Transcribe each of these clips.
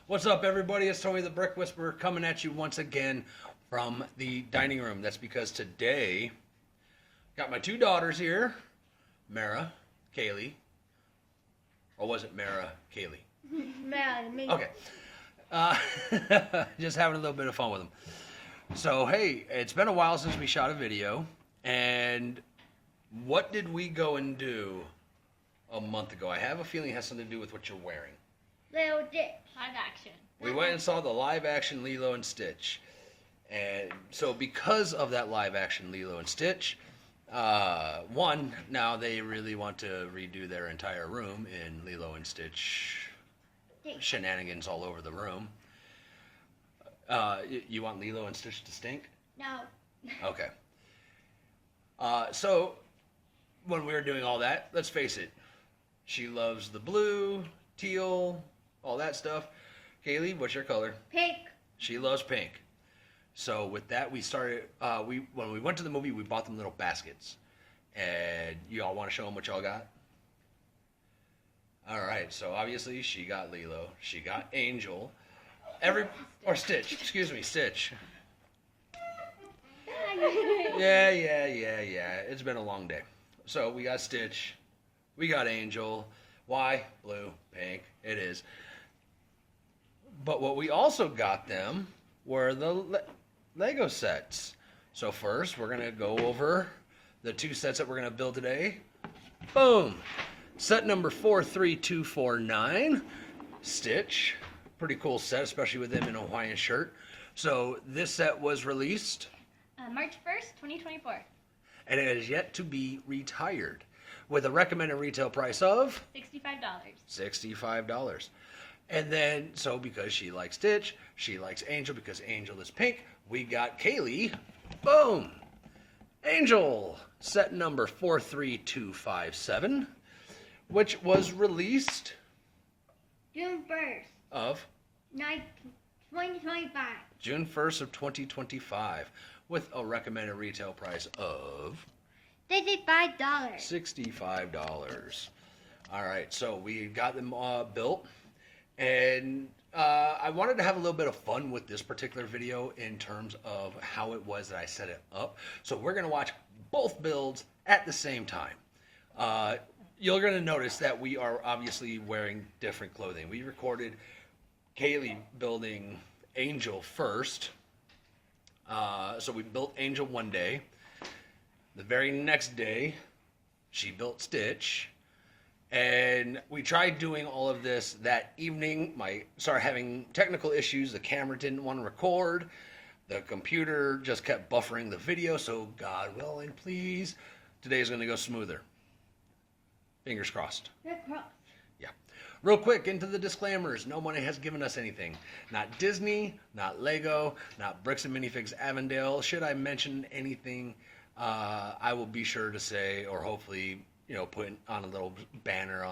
What's up, everybody? It's Tony the Brick Whisperer coming at you once again from the dining room. That's because today, got my two daughters here, Mara, Kaylee. Or was it Mara, Kaylee? Mara, me. Okay. Just having a little bit of fun with them. So, hey, it's been a while since we shot a video. And what did we go and do a month ago? I have a feeling it has something to do with what you're wearing. Lilo Stitch. Live action. We went and saw the live action Lilo and Stitch. And so because of that live action Lilo and Stitch, one, now they really want to redo their entire room in Lilo and Stitch shenanigans all over the room. You want Lilo and Stitch to stink? No. Okay. So when we were doing all that, let's face it, she loves the blue, teal, all that stuff. Kaylee, what's your color? Pink. She loves pink. So with that, we started. When we went to the movie, we bought them little baskets. And you all want to show them what y'all got? All right. So obviously, she got Lilo. She got Angel. Stitch. Excuse me, Stitch. Yeah. It's been a long day. So we got Stitch. We got Angel. Why? Blue, pink. It is. But what we also got them were the Lego sets. So first, we're going to go over the two sets that we're going to build today. Boom. Set number 43249. Stitch. Pretty cool set, especially with him in a Hawaiian shirt. So this set was released March 1st, 2024. and it is yet to be retired with a recommended retail price of $65. $65. And then, so because she likes Stitch, she likes Angel because Angel is pink, we got Kaylee, boom, Angel, set number 43257, which was released June 1st, of 2025. June 1st of 2025 with a recommended retail price of $65. $65. All right, so we got them built. And I wanted to have a little bit of fun with this particular video in terms of how it was that I set it up. So we're going to watch both builds at the same time. You're going to notice that we are obviously wearing different clothing. We recorded Kaylee building Angel first. So we built Angel one day. The very next day, she built Stitch. And we tried doing all of this that evening. Started having technical issues. The camera didn't want to record. The computer just kept buffering the video. So God willing, please, today's going to go smoother. Fingers crossed. Yeah. Real quick, into the disclaimers. No money has given us anything. Not Disney, not Lego, not Bricks and Minifigs Avondale. Should I mention anything, I will be sure to say, or hopefully, put on a little banner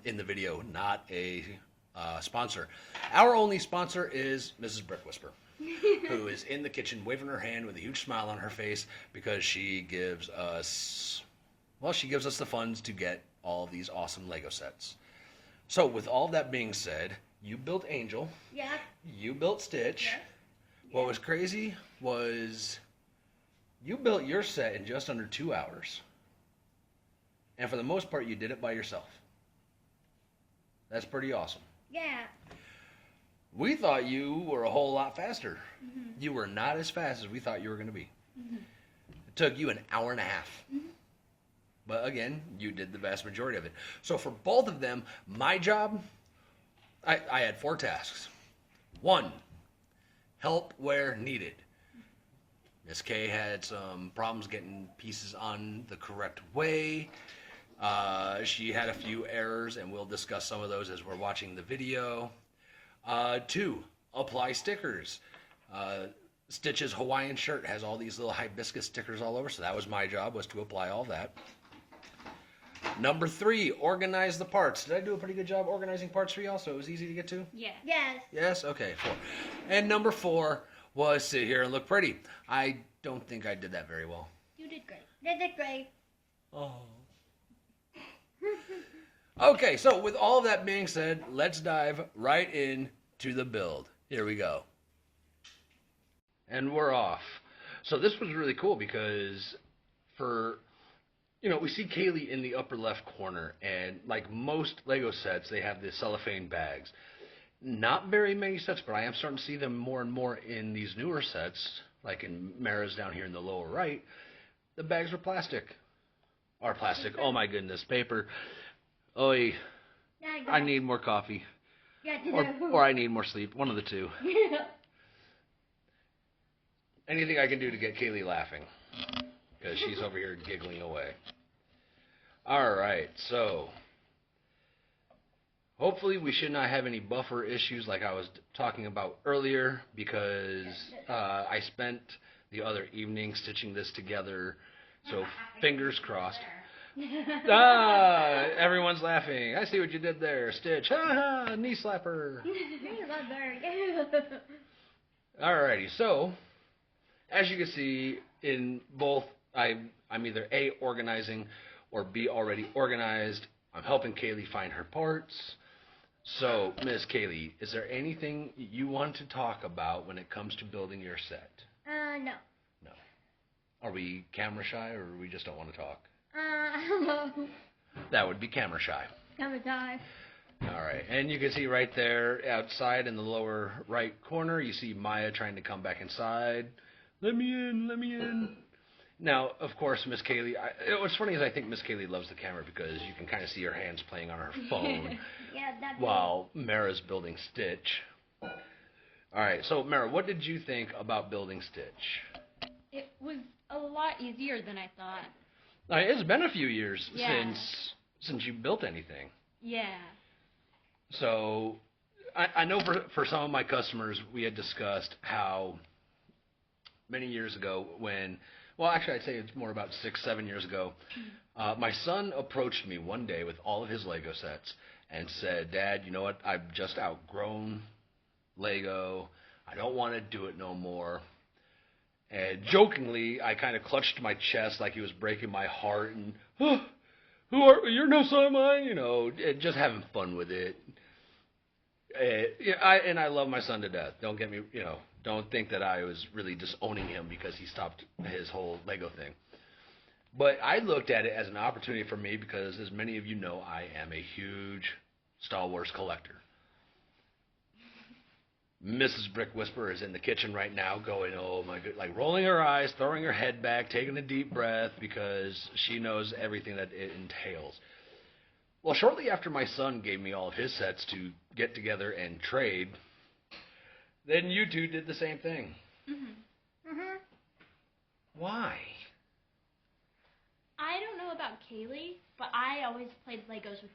in the video, not a sponsor. Our only sponsor is Mrs. Brick Whisperer, who is in the kitchen waving her hand with a huge smile on her face because she gives us the funds to get all of these awesome Lego sets. So with all that being said, you built Angel. Yeah. You built Stitch. Yeah. What was crazy was you built your set in just under 2 hours. And for the most part, you did it by yourself. That's pretty awesome. Yeah. We thought you were a whole lot faster. Mm-hmm. You were not as fast as we thought you were going to be. Mm-hmm. It took you an hour and a half. Mm-hmm. But again, you did the vast majority of it. So for both of them, my job, I had 4 tasks. 1, help where needed. Miss K had some problems getting pieces on the correct way. She had a few errors, and we'll discuss some of those as we're watching the video. 2, apply stickers. Stitch's Hawaiian shirt has all these little hibiscus stickers all over, so that was my job, was to apply all that. Number 3, organize the parts. Did I do a pretty good job organizing parts for y'all so it was easy to get to? Yeah. Yes. Yes? Okay, 4. And number 4 was sit here and look pretty. I don't think I did that very well. You did great. They did great. Oh. Okay, so with all of that being said, let's dive right in to the build. Here we go. And we're off. So this was really cool because we see Kaylee in the upper left corner, and like most Lego sets, they have the cellophane bags. Not very many sets, but I am starting to see them more and more in these newer sets, like in Mara's down here in the lower right. The bags are plastic. Are plastic. Oh my goodness, paper. Oy, I need more coffee. Or I need more sleep. One of the two. Anything I can do to get Kaylee laughing, because she's over here giggling away. All right, so hopefully we should not have any buffer issues like I was talking about earlier, because I spent the other evening stitching this together. So fingers crossed. Everyone's laughing. I see what you did there, Stitch. Ha ha, knee slapper. Alrighty, so as you can see in both, I'm either A, organizing, or B, already organized. I'm helping Kaylee find her parts. So, Miss Kaylee, is there anything you want to talk about when it comes to building your set? No. No. Are we camera shy, or we just don't want to talk? That would be camera shy. Camera time. All right, and you can see right there outside in the lower right corner, you see Maya trying to come back inside. Let me in, let me in. Now, of course, Miss Kaylee, what's funny is I think Miss Kaylee loves the camera because you can kind of see her hands playing on her phone while Mara's building Stitch. All right, so Mara, what did you think about building Stitch? It was a lot easier than I thought. It's been a few years Yeah. since you built anything. Yeah. So I know for some of my customers, we had discussed how many years ago actually I'd say it's more about 6-7 years ago, my son approached me one day with all of his Lego sets and said, "Dad, you know what? I've just outgrown Lego. I don't want to do it no more." And jokingly, I kind of clutched my chest like he was breaking my heart and, you're no son of mine, just having fun with it. I love my son to death. Don't get me, don't think that I was really disowning him because he stopped his whole Lego thing. But I looked at it as an opportunity for me because, as many of you know, I am a huge Star Wars collector. Mrs. Brick Whisperer is in the kitchen right now going, oh my god, like rolling her eyes, throwing her head back, taking a deep breath because she knows everything that it entails. Well, shortly after my son gave me all of his sets to get together and trade, then you two did the same thing. Why? I don't know about Kaylee, but I always played Legos with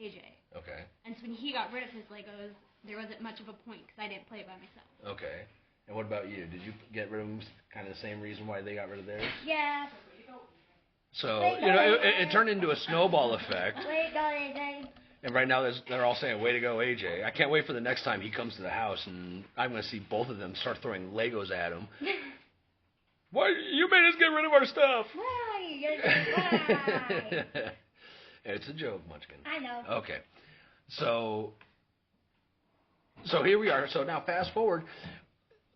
AJ. Okay. And so when he got rid of his Legos, there wasn't much of a point because I didn't play by myself. Okay. And what about you? Did you get rid of them kind of the same reason why they got rid of theirs? Yeah. So, it turned into a snowball effect. Way to go, AJ. And right now they're all saying, way to go, AJ. I can't wait for the next time he comes to the house and I'm going to see both of them start throwing Legos at him. Why? You made us get rid of our stuff. Why? It's a joke, Munchkin. I know. Okay. So here we are. So now fast forward.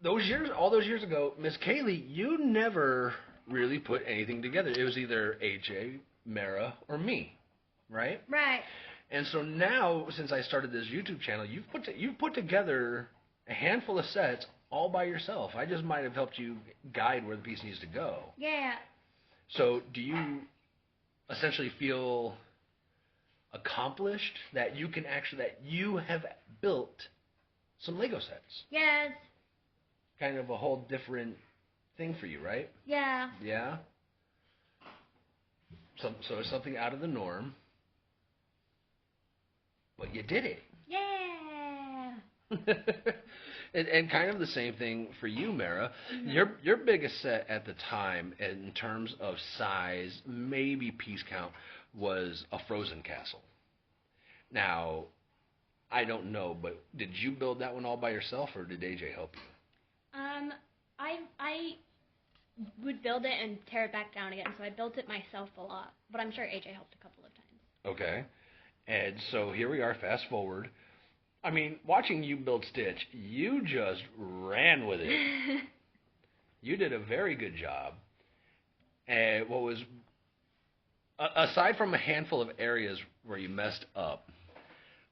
All those years ago, Miss Kaylee, you never really put anything together. It was either AJ, Mara, or me, right? Right. And so now, since I started this YouTube channel, you've put together a handful of sets all by yourself. I just might have helped you guide where the piece needs to go. Yeah. So do you essentially feel accomplished that you have built some Lego sets? Yes. Kind of a whole different thing for you, right? Yeah. Yeah? So it's something out of the norm. But you did it. Yeah. and kind of the same thing for you, Mara. Your biggest set at the time, in terms of size, maybe piece count, was a Frozen Castle. Now, I don't know, but did you build that one all by yourself, or did AJ help you? I would build it and tear it back down again, so I built it myself a lot. But I'm sure AJ helped a couple of times. Okay. And so here we are, fast forward. I mean, watching you build Stitch, you just ran with it. You did a very good job. And what was, aside from a handful of areas where you messed up,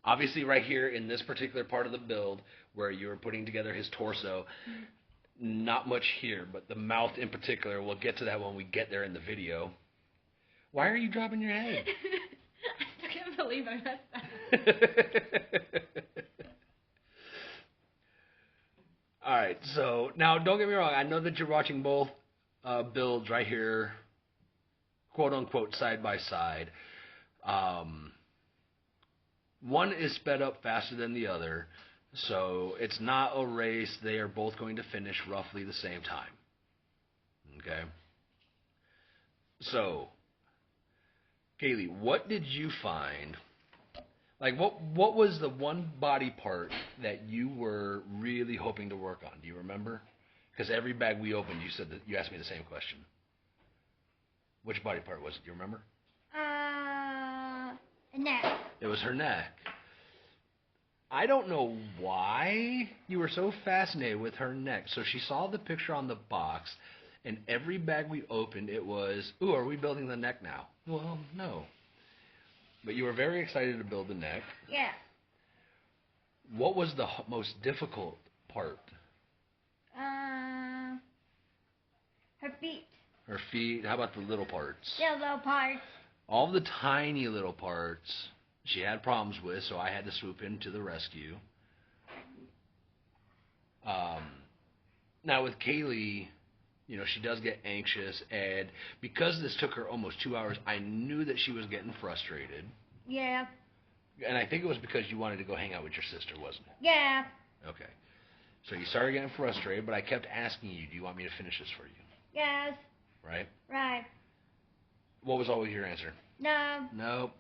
obviously right here in this particular part of the build where you were putting together his torso, not much here, but the mouth in particular, we'll get to that when we get there in the video. Why are you dropping your head? I can't believe I messed that. All right, so now don't get me wrong. I know that you're watching both builds right here, quote unquote, side by side. One is sped up faster than the other, so it's not a race. They are both going to finish roughly the same time. Okay. So, Kaylee, what did you find? Like, what was the one body part that you were really hoping to work on? Do you remember? Because every bag we opened, you said that you asked me the same question. Which body part was it? Do you remember? A neck. It was her neck. I don't know why you were so fascinated with her neck. So she saw the picture on the box, and every bag we opened, it was, ooh, are we building the neck now? Well, no. But you were very excited to build the neck. Yeah. What was the most difficult part? Her feet. Her feet. How about the little parts? The little parts. All the tiny little parts she had problems with, so I had to swoop in to the rescue. Now with Kaylee, you know, she does get anxious, and because this took her almost 2 hours, I knew that she was getting frustrated. Yeah. And I think it was because you wanted to go hang out with your sister, wasn't it? Yeah. Okay. So you started getting frustrated, but I kept asking you, do you want me to finish this for you? Yes. Right? Right. What was always your answer? No. Nope.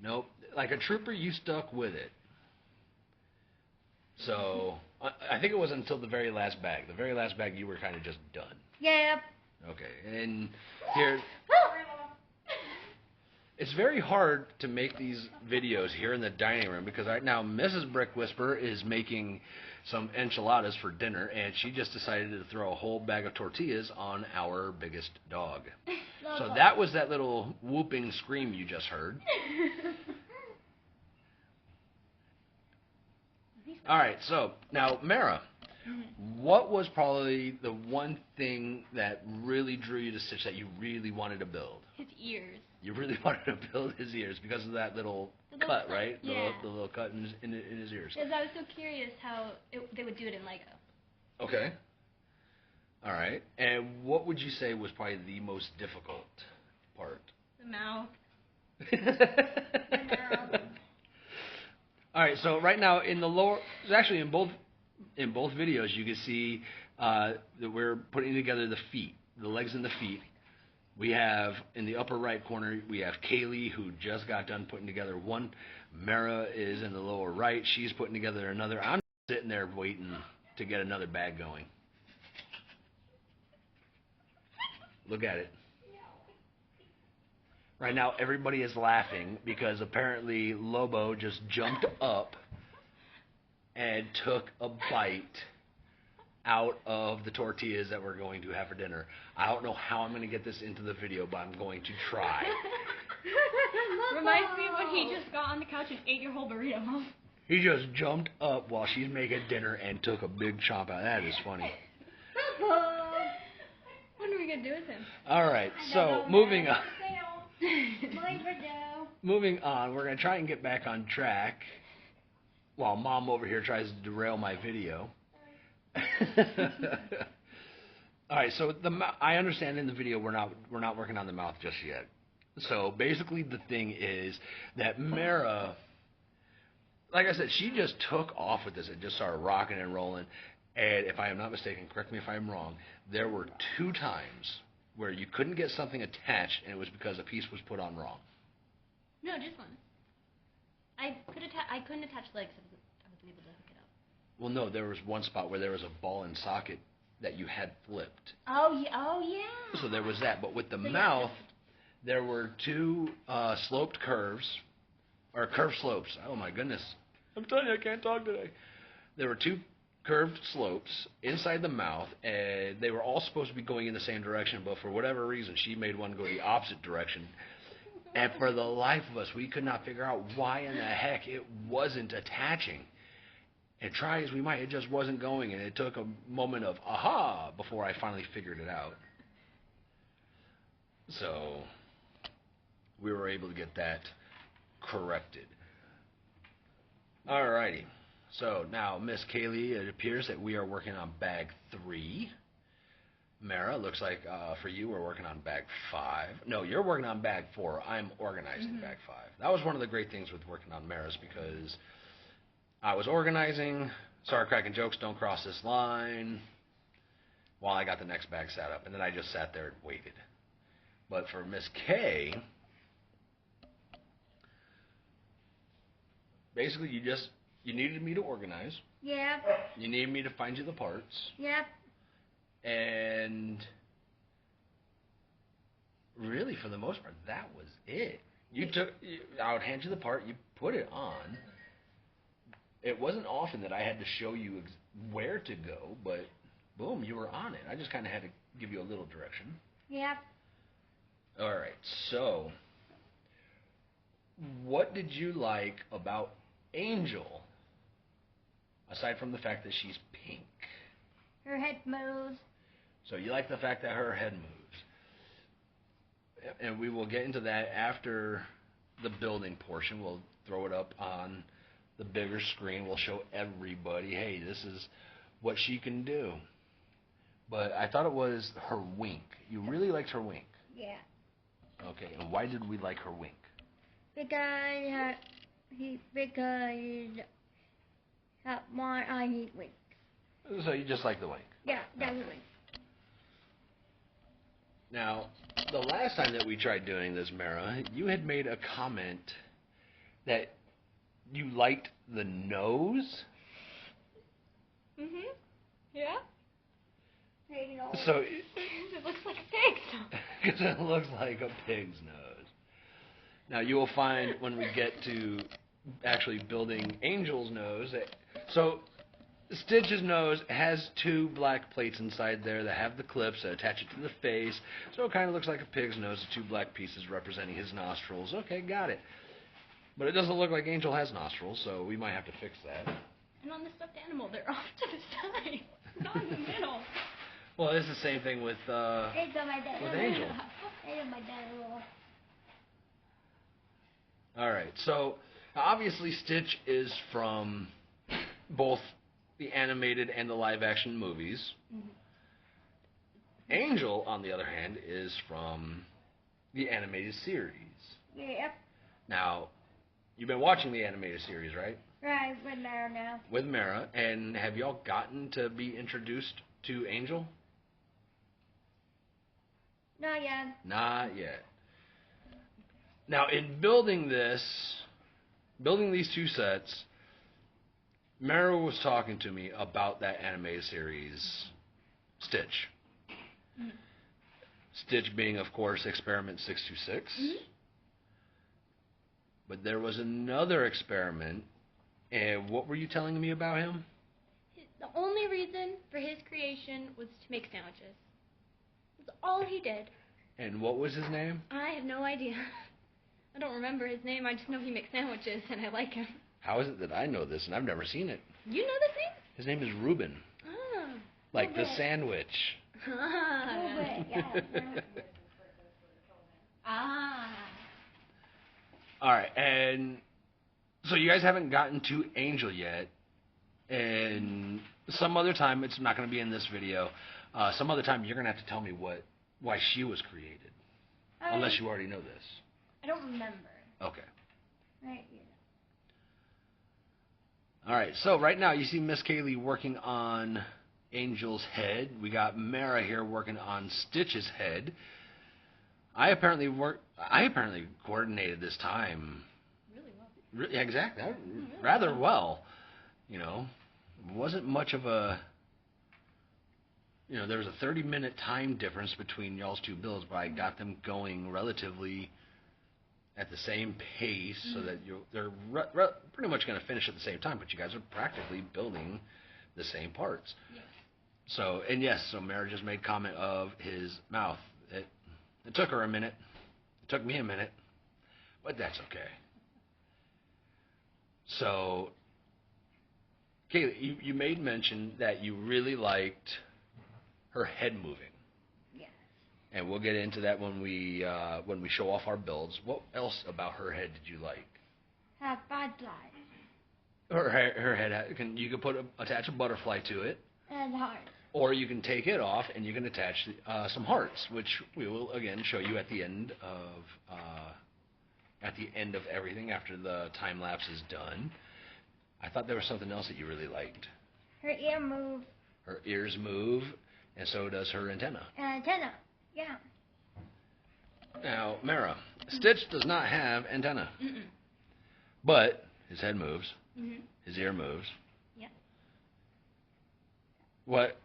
Nope. Like a trooper, you stuck with it. So I think it was until the very last bag. The very last bag, you were kind of just done. Yeah. Okay. And here, it's very hard to make these videos here in the dining room because right now Mrs. Brick Whisperer is making some enchiladas for dinner, and she just decided to throw a whole bag of tortillas on our biggest dog. So that was that little whooping scream you just heard. All right, so now, Mara, what was probably the one thing that really drew you to Stitch that you really wanted to build? His ears. You really wanted to build his ears because of that little cut, right? Yeah. The little cut in his ears. Because I was so curious how they would do it in Lego. Okay. All right. And what would you say was probably the most difficult part? The mouth. All right. So right now in the lower, actually in both videos, you can see that we're putting together the feet, the legs and the feet. We have in the upper right corner, we have Kaylee, who just got done putting together one. Mara is in the lower right. She's putting together another. I'm sitting there waiting to get another bag going. Look at it. Right now, everybody is laughing because apparently Lobo just jumped up and took a bite out of the tortillas that we're going to have for dinner. I don't know how I'm going to get this into the video, but I'm going to try. Reminds me of when he just got on the couch and ate your whole burrito. He just jumped up while she's making dinner and took a big chomp out. That is funny. What are we going to do with him? All right, so moving on. Moving on, we're going to try and get back on track while Mom over here tries to derail my video. All right, so I understand in the video we're not working on the mouth just yet. So basically the thing is that Mara, like I said, she just took off with this. It just started rocking and rolling. And if I am not mistaken, correct me if I'm wrong, there were 2 times where you couldn't get something attached, and it was because a piece was put on wrong. No, just one. I couldn't attach legs. I wasn't able to hook it up. Well, no, there was one spot where there was a ball and socket that you had flipped. Oh yeah. So there was that. But with the mouth, there were 2 sloped curves, or curved slopes. Oh, my goodness. I'm telling you, I can't talk today. There were 2 curved slopes inside the mouth, and they were all supposed to be going in the same direction, but for whatever reason, she made one go the opposite direction. And for the life of us, we could not figure out why in the heck it wasn't attaching. And try as we might, it just wasn't going, and it took a moment of aha before I finally figured it out. So we were able to get that corrected. Alrighty. So now, Miss Kaylee, it appears that we are working on bag 3. Mara, looks like for you we're working on bag 5. No, you're working on bag 4. I'm organizing bag 5. That was one of the great things with working on Mara's, because I was organizing, started cracking jokes, don't cross this line, while I got the next bag set up, and then I just sat there and waited. But for Miss K, basically you needed me to organize. Yep. You needed me to find you the parts. Yep. And really, for the most part, that was it. I would hand you the part, you put it on. It wasn't often that I had to show you where to go, but boom, you were on it. I just kind of had to give you a little direction. Yep. All right, so what did you like about Angel, aside from the fact that she's pink? Her head moves. So you like the fact that her head moves. And we will get into that after the building portion. We'll throw it up on the bigger screen. We'll show everybody, hey, this is what she can do. But I thought it was her wink. You really liked her wink. Yeah. Okay, and why did we like her wink? Because more I need wink. So you just like the wink. Yeah, definitely. Now, the last time that we tried doing this, Mara, you had made a comment that you liked the nose. Yeah. So It looks like a pig. because it looks like a pig's nose. Now you will find when we get to actually building Angel's nose, so Stitch's nose has 2 black plates inside there that have the clips that attach it to the face, so it kind of looks like a pig's nose, the 2 black pieces representing his nostrils. Okay, got it. But it doesn't look like Angel has nostrils, so we might have to fix that. And on the stuffed animal, they're off to the side, not in the middle. Well, it's the same thing with It's on my dad. with Angel. It's on my dad. All right, so obviously Stitch is from both the animated and the live-action movies. Angel, on the other hand, is from the animated series. Yep. Now, you've been watching the animated series, right? Right, with Mara now. With Mara, and have y'all gotten to be introduced to Angel? Not yet. Not yet. Now, in building these 2 sets, Mara was talking to me about that animated series, Stitch. Stitch being, of course, Experiment 626. But there was another experiment, and what were you telling me about him? The only reason for his creation was to make sandwiches. That's all he did. And what was his name? I have no idea. I don't remember his name. I just know he makes sandwiches, and I like him. How is it that I know this and I've never seen it? You know this name? His name is Reuben. Ah. Like the Reuben. sandwich. Ah. All right, and so you guys haven't gotten to Angel yet, and some other time, it's not going to be in this video, some other time you're going to have to tell me why she was created, unless you already know this. I don't remember. Okay. Right here. All right, so right now you see Miss Kaylee working on Angel's head. We got Mara here working on Stitch's head. I apparently coordinated this time. Really well. Yeah, exactly. Rather well. You know, it wasn't much of a. You know, there was a 30-minute time difference between y'all's 2 builds, but I got them going relatively at the same pace, so that they're pretty much going to finish at the same time. But you guys are practically building the same parts. Yes. So, and yes, so Mara just made comment of his mouth. It took her a minute. It took me a minute, but that's okay. So, Kaylee, you made mention that you really liked her head moving. Yes. And we'll get into that when we show off our builds. What else about her head did you like? Have butterflies. Her head, you can attach a butterfly to it, And hearts. or you can take it off and you can attach some hearts, which we will again show you at the end of everything after the time lapse is done. I thought there was something else that you really liked. Her ear move. Her ears move, and so does her antenna. And antenna. Yeah. Now, Mara, Stitch does not have antenna, Mm-mm. but his head moves, Mhm. his ear moves. Yeah. What?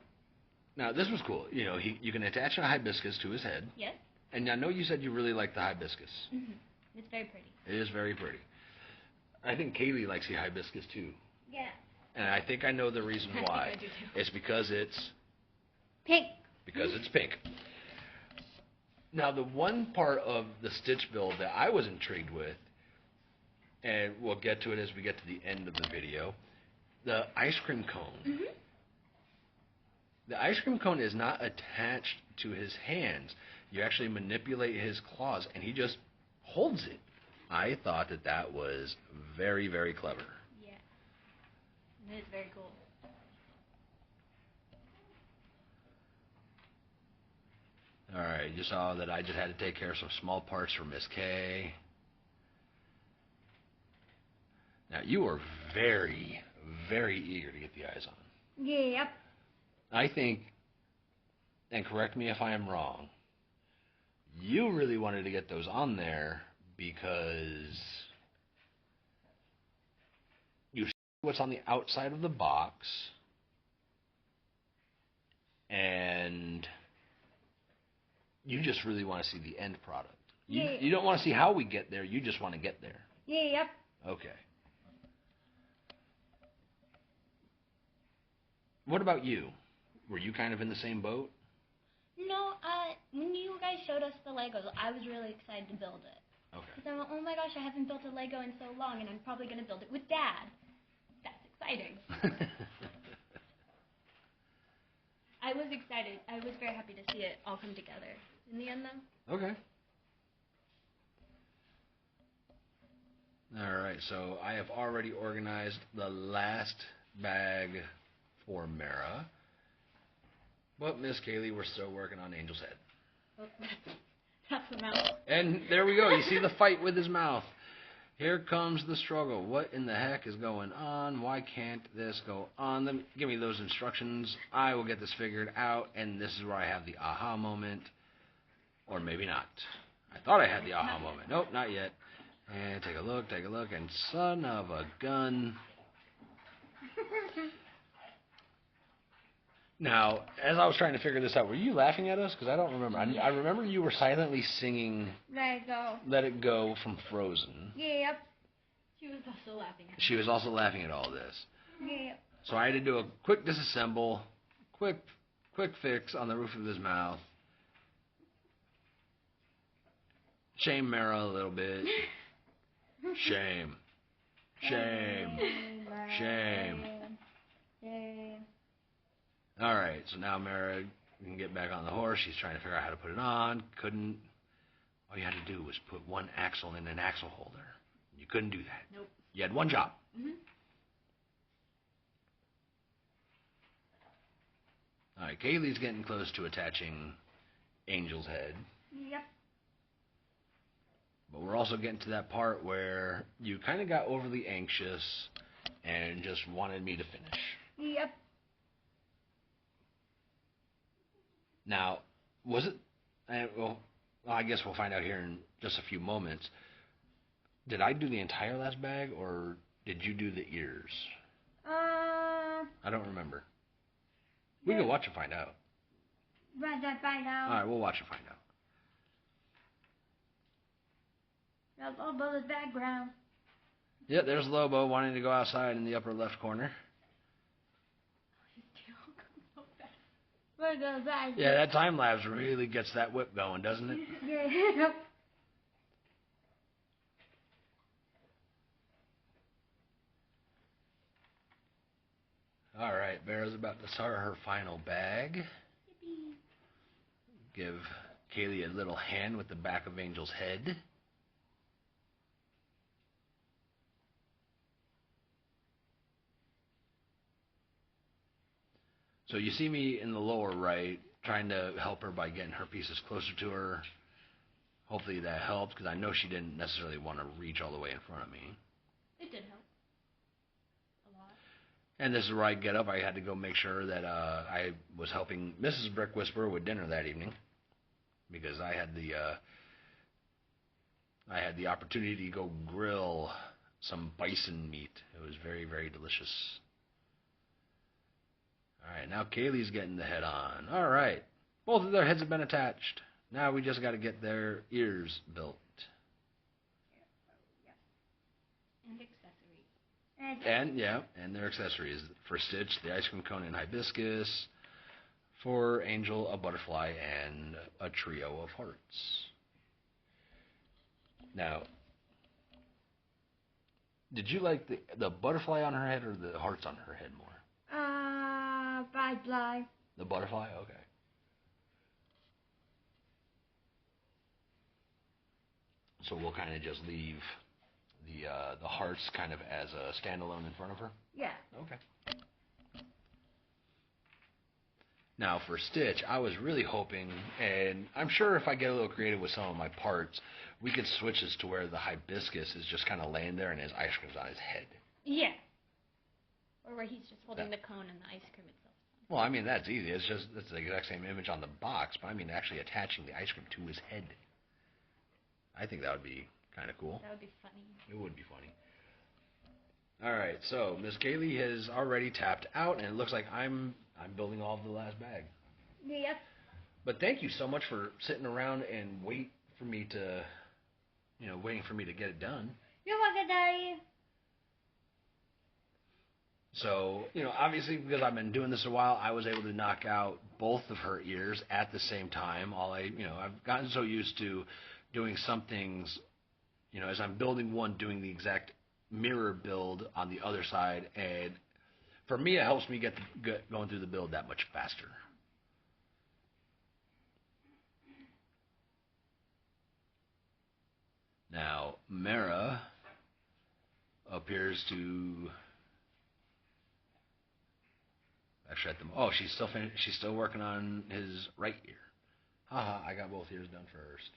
Now, this was cool. You know, you can attach a hibiscus to his head, Yes. and I know you said you really like the hibiscus. Mhm. It's very pretty. It is very pretty. I think Kaylee likes the hibiscus too, Yeah. and I think I know the reason I think why. I do too. It's because it's Pink. pink. Now, the one part of the Stitch build that I was intrigued with, and we'll get to it as we get to the end of the video, the ice cream cone. Mhm. The ice cream cone is not attached to his hands. You actually manipulate his claws, and he just holds it. I thought that was very, very clever. Yeah. It is very cool. All right, you saw that I just had to take care of some small parts for Miss K. Now, you were very, very eager to get the eyes on. Yep. I think, and correct me if I am wrong, you really wanted to get those on there because you see what's on the outside of the box, and you just really want to see the end product. You don't want to see how we get there, you just want to get there. Yep. Okay. What about you? Were you kind of in the same boat? No, when you guys showed us the Legos, I was really excited to build it. Okay. Because I'm like, oh my gosh, I haven't built a Lego in so long, and I'm probably going to build it with Dad. That's exciting. I was excited. I was very happy to see it all come together. In the end, though. Okay. All right, so I have already organized the last bag for Mara. But Miss Kaylee, we're still working on Angel's head. Oh, that's the mouth. And there we go. You see the fight with his mouth. Here comes the struggle. What in the heck is going on? Why can't this go on? Give me those instructions. I will get this figured out. And this is where I have the aha moment. Or maybe not. I thought I had the aha moment. Nope, not yet. And take a look, and son of a gun. Now, as I was trying to figure this out, were you laughing at us? Because I don't remember. I remember you were silently singing Let it go. Let It Go from Frozen. Yep. She was also laughing at me. She was also laughing at all this. Yep. So I had to do a quick disassemble, quick fix on the roof of his mouth. Shame Mara a little bit. Shame. Shame. Shame. All right, so now Mara can get back on the horse. She's trying to figure out how to put it on. Couldn't. All you had to do was put one axle in an axle holder. You couldn't do that. Nope. You had one job. Mhm. All right, Kaylee's getting close to attaching Angel's head. Yep. But we're also getting to that part where you kind of got overly anxious and just wanted me to finish. Yep. Now, was it... well, I guess we'll find out here in just a few moments. Did I do the entire last bag, or did you do the ears? I don't remember. We can watch and find out. Find out. All right, we'll watch and find out. That's all about the background. Yeah, there's Lobo wanting to go outside in the upper left corner. Where goes that? Yeah, that time lapse really gets that whip going, doesn't it? Yeah. All right, Vera's about to start her final bag. Give Kaylee a little hand with the back of Angel's head. So you see me in the lower right trying to help her by getting her pieces closer to her. Hopefully that helped, because I know she didn't necessarily want to reach all the way in front of me. It did help. A lot. And this is where I get up. I had to go make sure that I was helping Mrs. Brick Whisperer with dinner that evening, because I had the opportunity to go grill some bison meat. It was very, very delicious. All right, now Kaylee's getting the head on. All right, both of their heads have been attached. Now we just got to get their ears built. And accessories. And their accessories. For Stitch, the ice cream cone and hibiscus. For Angel, a butterfly and a trio of hearts. Now, did you like the butterfly on her head or the hearts on her head more? Butterfly. The butterfly? Okay. So we'll kind of just leave the hearts kind of as a standalone in front of her? Yeah. Okay. Now for Stitch, I was really hoping, and I'm sure if I get a little creative with some of my parts, we could switch this to where the hibiscus is just kind of laying there and his ice cream's on his head. Yeah. Or where he's just holding the cone and the ice cream itself. Well, I mean, that's easy. It's the exact same image on the box, but I mean actually attaching the ice cream to his head. I think that would be kind of cool. That would be funny. It would be funny. All right, so Miss Kaylee has already tapped out, and it looks like I'm building all of the last bag. Yep. But thank you so much for sitting around and waiting for me to get it done. You're welcome, Daddy. So, obviously because I've been doing this a while, I was able to knock out both of her ears at the same time. I've gotten so used to doing some things, as I'm building one, doing the exact mirror build on the other side, and for me, it helps me get going through the build that much faster. Now, Mara appears to actually she's still working on his right ear. Haha, I got both ears done first.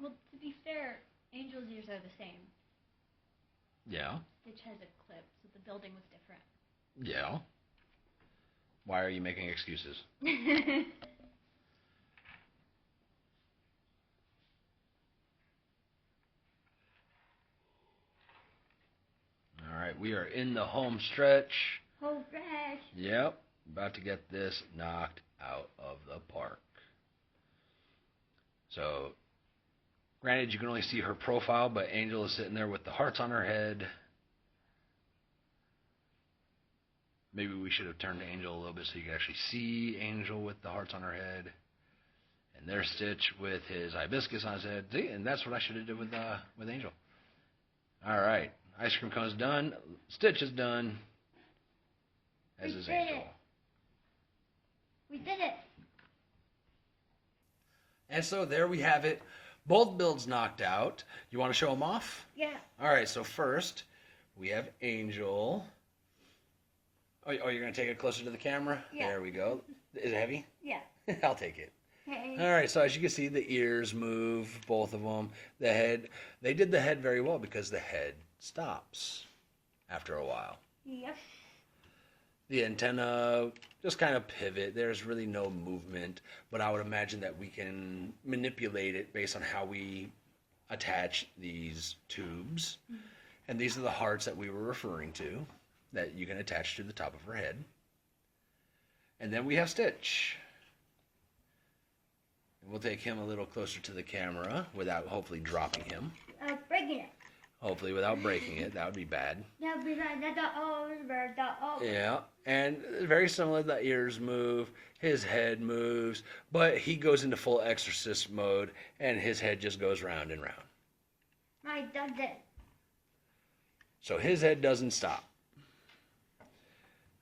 Well, to be fair, Angel's ears are the same. Yeah. Stitch has a clip, so the building was different. Yeah. Why are you making excuses? All right, we are in the home stretch. Home stretch. Yep, about to get this knocked out of the park. So, granted, you can only see her profile, but Angel is sitting there with the hearts on her head. Maybe we should have turned to Angel a little bit so you could actually see Angel with the hearts on her head. And there's Stitch with his hibiscus on his head. See, and that's what I should have done with Angel. All right. Ice cream cone's done. Stitch is done. As is Angel. We did it. And so there we have it. Both builds knocked out. You want to show them off? Yeah. All right. So first, we have Angel. Oh, you're going to take it closer to the camera? Yeah. There we go. Is it heavy? Yeah. I'll take it. Hey. All right, so as you can see, the ears move, both of them. The head, they did the head very well because the head stops after a while. Yep. The antenna just kind of pivot. There's really no movement, but I would imagine that we can manipulate it based on how we attach these tubes. Mm-hmm. And these are the hearts that we were referring to that you can attach to the top of her head. And then we have Stitch. We'll take him a little closer to the camera without hopefully dropping him. Breaking it. Hopefully without breaking it. That would be bad. That'll be like that. Yeah, and very similar. The ears move, his head moves, but he goes into full exorcist mode, and his head just goes round and round. I done it. So his head doesn't stop.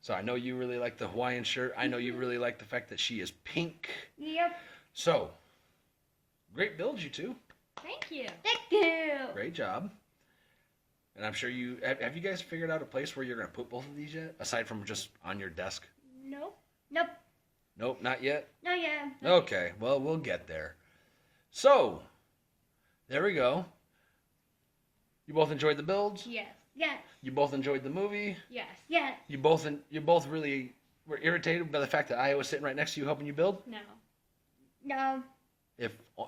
So I know you really like the Hawaiian shirt. I know you really like the fact that she is pink. Yep. So, great build, you two. Thank you. Thank you. Great job. And I'm sure you have you guys figured out a place where you're going to put both of these yet? Aside from just on your desk? Nope. Nope. Nope, not yet? No, yeah. Okay, well, we'll get there. So, there we go. You both enjoyed the builds? Yes. Yes. You both enjoyed the movie? Yes. Yes. You both really were irritated by the fact that I was sitting right next to you helping you build? No. No.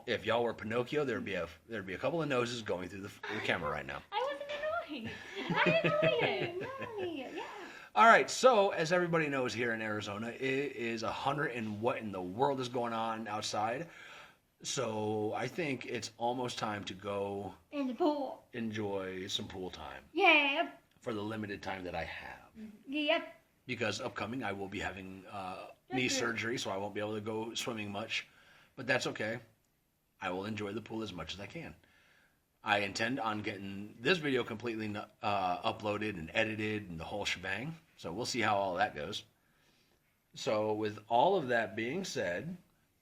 If y'all were Pinocchio, there'd be a couple of noses going through the camera right now. I wasn't annoying. I enjoyed it. Yeah. All right, so as everybody knows here in Arizona, it is 100 and what in the world is going on outside. So I think it's almost time to go In the pool. enjoy some pool time Yep. for the limited time that I have. Yep. Because upcoming, I will be having knee surgery, so I won't be able to go swimming much. But that's okay. I will enjoy the pool as much as I can. I intend on getting this video completely uploaded and edited and the whole shebang. So we'll see how all that goes. So with all of that being said,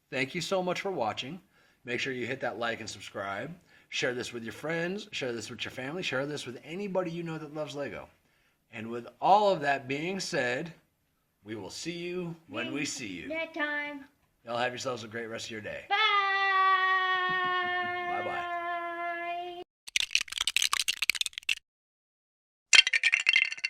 thank you so much for watching. Make sure you hit that like and subscribe. Share this with your friends. Share this with your family. Share this with anybody you know that loves Lego. And with all of that being said, we will see you when we see you. That time. Y'all have yourselves a great rest of your day. Bye.